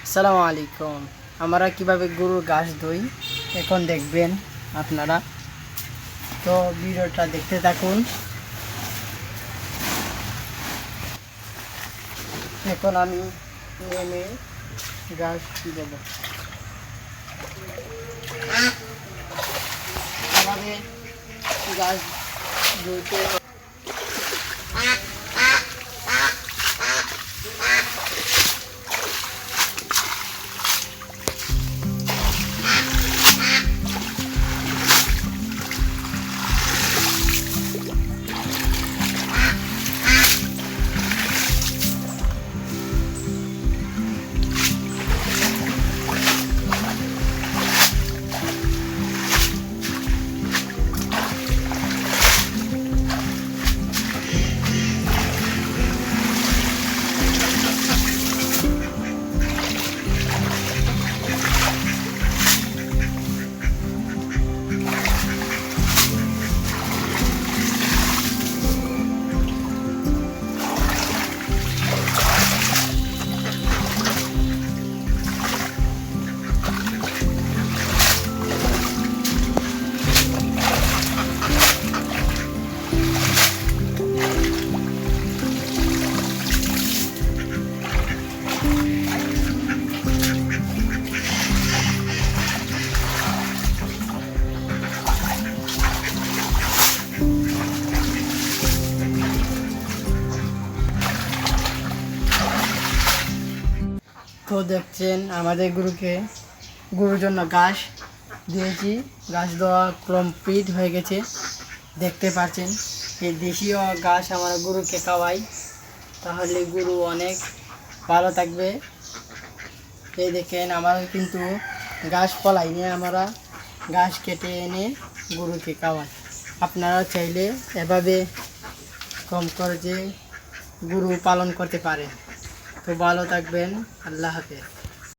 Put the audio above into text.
আসসালামু আলাইকুম। আমরা কিভাবে গরুর ঘাস দই এখন দেখবেন আপনারা, তো ভিডিওটা দেখতে থাকুন। এখন আমি নেমে ঘাস দেব। আমাদের ঘাস দইতে তো দেখছেন আমাদের গরুর জন্য ঘাস দিয়েছি। ঘাস দেওয়া কমপ্লিট হয়ে গেছে, দেখতে পাচ্ছেন। এই দেশীয় ঘাস আমরা গরুকে খাওয়াই, তাহলে গরু অনেক ভালো থাকবে। এই দেখেন আমরা কিন্তু ঘাস ফলাই নিয়ে আমরা ঘাস কেটে এনে গরুকে খাওয়াই। আপনারা চাইলে এভাবে কম খরচে গরু পালন করতে পারেন। তো ভালো থাকবেন, আল্লাহ হাফেজ।